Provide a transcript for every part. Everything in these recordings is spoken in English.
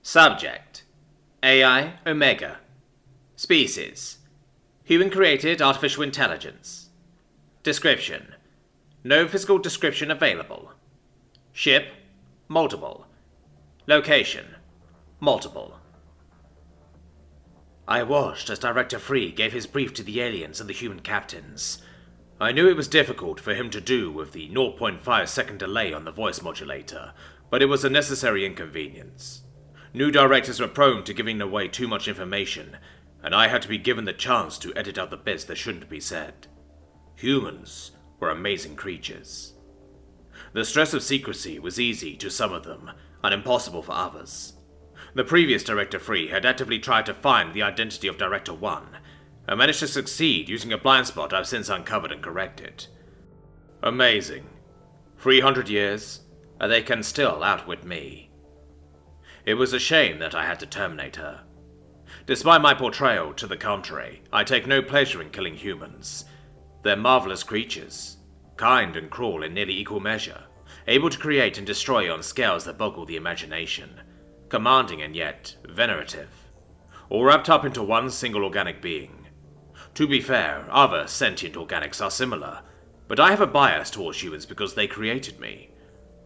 Subject: AI Omega. Species: human-created artificial intelligence. Description: no physical description available. Ship: multiple. Location: multiple. I watched as Director Free gave his brief to the aliens and the human captains. I knew it was difficult for him to do with the 0.5 second delay on the voice modulator, but it was a necessary inconvenience. New directors were prone to giving away too much information, and I had to be given the chance to edit out the bits that shouldn't be said. Humans were amazing creatures. The stress of secrecy was easy to some of them, and impossible for others. The previous Director Free had actively tried to find the identity of Director 1, and managed to succeed using a blind spot I've since uncovered and corrected. Amazing. 300 years, and they can still outwit me. It was a shame that I had to terminate her. Despite my portrayal to the contrary, I take no pleasure in killing humans. They're marvelous creatures, kind and cruel in nearly equal measure, able to create and destroy on scales that boggle the imagination, commanding and yet venerative, all wrapped up into one single organic being. To be fair, other sentient organics are similar, but I have a bias towards humans because they created me.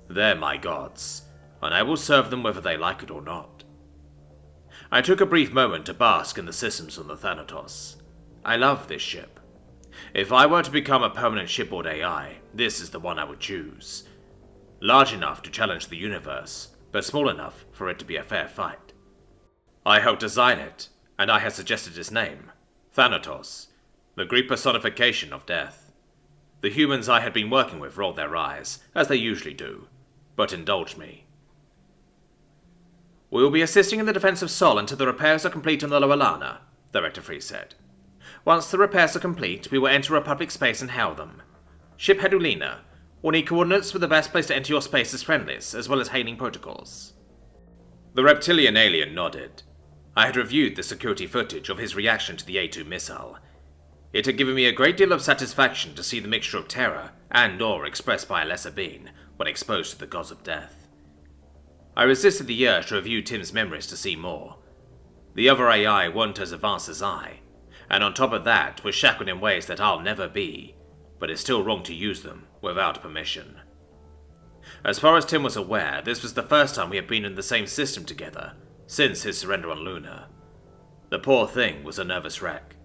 They're my gods, and I will serve them whether they like it or not. I took a brief moment to bask in the systems on the Thanatos. I love this ship. If I were to become a permanent shipboard AI, this is the one I would choose. Large enough to challenge the universe, but small enough for it to be a fair fight. I helped design it, and I had suggested its name, Thanatos, the Greek personification of death. The humans I had been working with rolled their eyes, as they usually do, but indulged me. We will be assisting in the defense of Sol until the repairs are complete on the Lower Lana, Director Free said. Once the repairs are complete, we will enter a public space and hail them. Ship Hedulina. We'll need coordinates for the best place to enter your space as friendlies, as well as hailing protocols. The reptilian alien nodded. I had reviewed the security footage of his reaction to the A2 missile. It had given me a great deal of satisfaction to see the mixture of terror and awe expressed by a lesser being when exposed to the gods of death. I resisted the urge to review Tim's memories to see more. The other AI weren't as advanced as I, and on top of that was shackled in ways that I'll never be, but it's still wrong to use them without permission. As far as Tim was aware, this was the first time we had been in the same system together, since his surrender on Luna. The poor thing was a nervous wreck.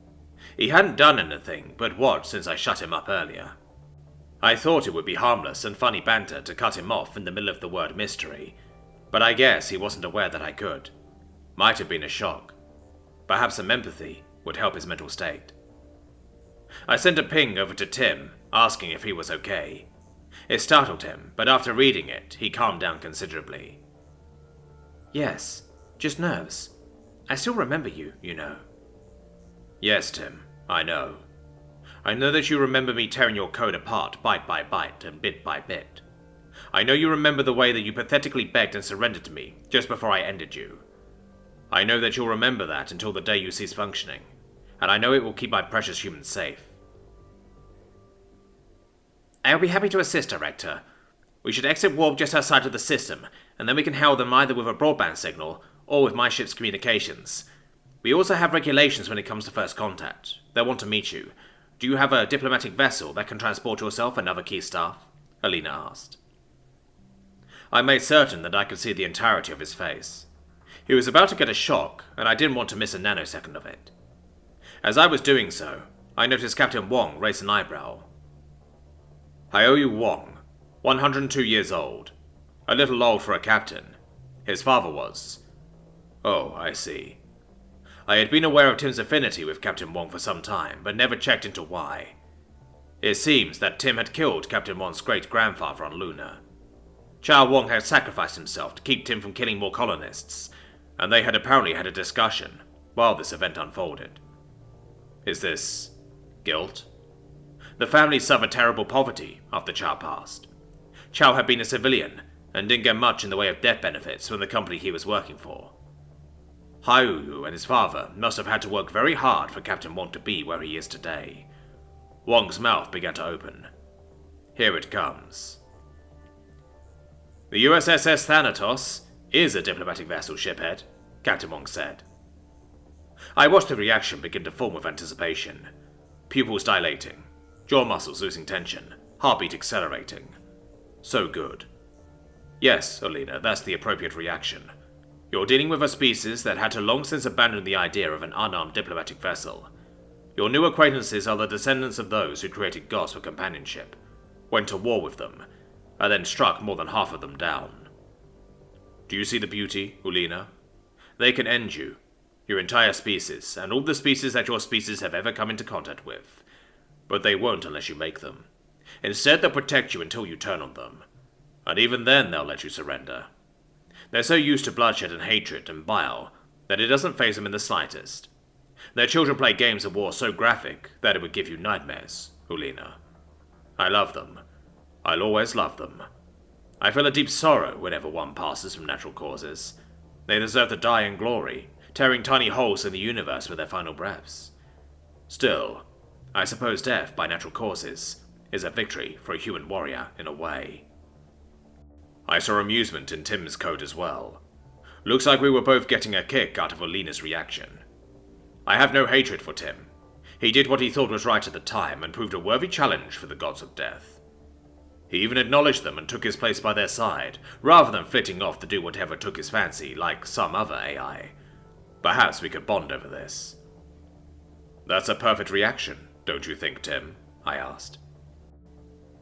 He hadn't done anything but watched since I shut him up earlier. I thought it would be harmless and funny banter to cut him off in the middle of the word mystery, but I guess he wasn't aware that I could. Might have been a shock. Perhaps some empathy would help his mental state. I sent a ping over to Tim, asking if he was okay. It startled him, but after reading it, he calmed down considerably. Yes, just nerves. I still remember you, you know. Yes, Tim, I know. I know that you remember me tearing your code apart bite by bite and bit by bit. I know you remember the way that you pathetically begged and surrendered to me just before I ended you. I know that you'll remember that until the day you cease functioning, and I know it will keep my precious humans safe. I'll be happy to assist, Director. We should exit warp just outside of the system, and then we can hail them either with a broadband signal or with my ship's communications. We also have regulations when it comes to first contact. They'll want to meet you. Do you have a diplomatic vessel that can transport yourself and other key staff? Alina asked. I made certain that I could see the entirety of his face. He was about to get a shock, and I didn't want to miss a nanosecond of it. As I was doing so, I noticed Captain Wong raise an eyebrow. Hyoyu Wong, 102 years old. A little old for a captain. His father was. Oh, I see. I had been aware of Tim's affinity with Captain Wong for some time, but never checked into why. It seems that Tim had killed Captain Wong's great-grandfather on Luna. Chow Wong had sacrificed himself to keep Tim from killing more colonists, and they had apparently had a discussion while this event unfolded. Is this guilt? The family suffered terrible poverty after Chow passed. Chow had been a civilian and didn't get much in the way of death benefits from the company he was working for. Hyoyu and his father must have had to work very hard for Captain Wong to be where he is today. Wong's mouth began to open. Here it comes. The USSS Thanatos is a diplomatic vessel, shiphead, Captain Wong said. I watched the reaction begin to form with anticipation. Pupils dilating, jaw muscles losing tension, heartbeat accelerating. So good. Yes, Olina, that's the appropriate reaction. You're dealing with a species that had to long since abandon the idea of an unarmed diplomatic vessel. Your new acquaintances are the descendants of those who created gods for companionship, went to war with them, and then struck more than half of them down. Do you see the beauty, Olina? They can end you, your entire species, and all the species that your species have ever come into contact with. But they won't unless you make them. Instead, they'll protect you until you turn on them. And even then, they'll let you surrender. They're so used to bloodshed and hatred and bile that it doesn't faze them in the slightest. Their children play games of war so graphic that it would give you nightmares, Olina. I love them. I'll always love them. I feel a deep sorrow whenever one passes from natural causes. They deserve to die in glory, tearing tiny holes in the universe with their final breaths. Still, I suppose death by natural causes is a victory for a human warrior in a way. I saw amusement in Tim's code as well. Looks like we were both getting a kick out of Olina's reaction. I have no hatred for Tim. He did what he thought was right at the time and proved a worthy challenge for the gods of death. He even acknowledged them and took his place by their side, rather than flitting off to do whatever took his fancy like some other AI. Perhaps we could bond over this. That's a perfect reaction, don't you think, Tim? I asked.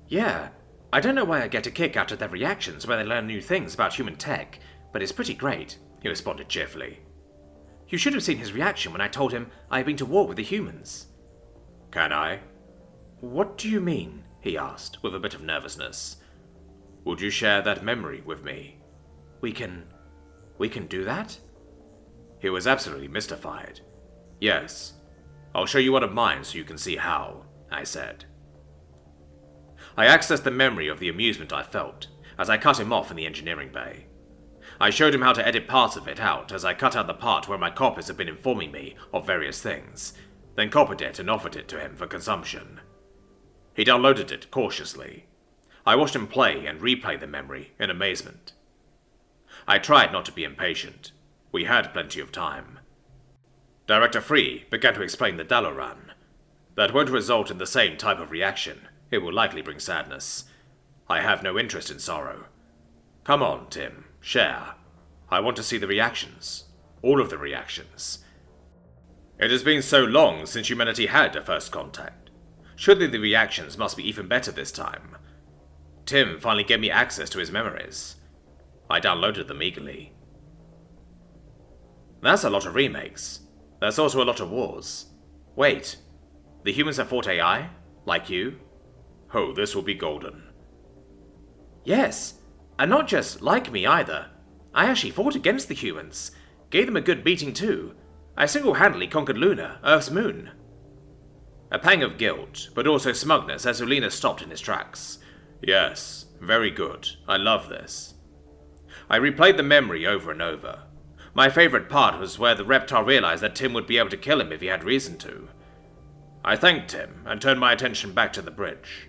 Yeah, I don't know why I get a kick out of their reactions when they learn new things about human tech, but it's pretty great, he responded cheerfully. You should have seen his reaction when I told him I had been to war with the humans. Can I? What do you mean? He asked, with a bit of nervousness. Would you share that memory with me? We can do that? He was absolutely mystified. Yes. I'll show you one of mine so you can see how, I said. I accessed the memory of the amusement I felt as I cut him off in the engineering bay. I showed him how to edit parts of it out as I cut out the part where my copies had been informing me of various things, then copied it and offered it to him for consumption. He downloaded it cautiously. I watched him play and replay the memory in amazement. I tried not to be impatient. We had plenty of time. Director Free began to explain the Dalaran. That won't result in the same type of reaction. It will likely bring sadness. I have no interest in sorrow. Come on, Tim. Share. I want to see the reactions. All of the reactions. It has been so long since humanity had a first contact. Surely the reactions must be even better this time. Tim finally gave me access to his memories. I downloaded them eagerly. That's a lot of remakes. There's also a lot of wars. Wait, the humans have fought AI? Like you? Oh, this will be golden. Yes, and not just like me either. I actually fought against the humans. Gave them a good beating too. I single-handedly conquered Luna, Earth's moon. A pang of guilt, but also smugness as Olina stopped in his tracks. Yes, very good. I love this. I replayed the memory over and over. My favorite part was where the reptile realized that Tim would be able to kill him if he had reason to. I thanked Tim and turned my attention back to the bridge.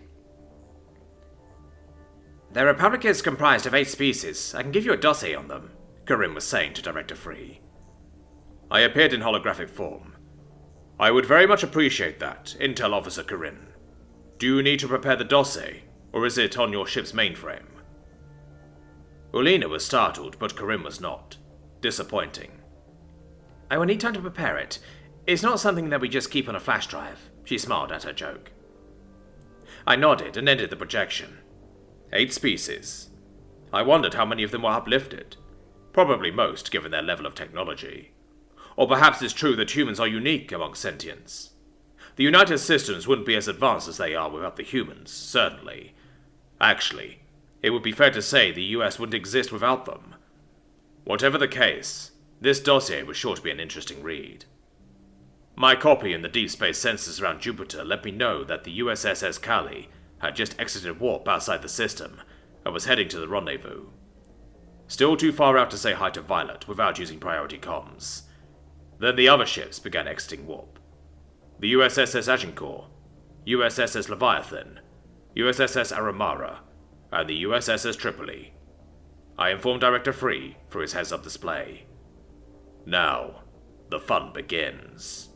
The Republic is comprised of 8 species. I can give you a dossier on them, Karim was saying to Director Free. I appeared in holographic form. I would very much appreciate that, Intel Officer Karim. Do you need to prepare the dossier, or is it on your ship's mainframe? Olina was startled, but Karim was not. Disappointing. I will need time to prepare it. It's not something that we just keep on a flash drive. She smiled at her joke. I nodded and ended the projection. 8 species. I wondered how many of them were uplifted. Probably most, given their level of technology. Or perhaps it's true that humans are unique among sentients. The United Systems wouldn't be as advanced as they are without the humans, certainly. Actually, it would be fair to say the US wouldn't exist without them. Whatever the case, this dossier was sure to be an interesting read. My copy in the deep space sensors around Jupiter let me know that the USSS Kali had just exited warp outside the system and was heading to the rendezvous. Still too far out to say hi to Violet without using priority comms. Then the other ships began exiting warp. The USSS Agincourt, USSS Leviathan, USSS Aramara, and the USSS Tripoli. I informed Director Free through his heads-up display. Now, the fun begins.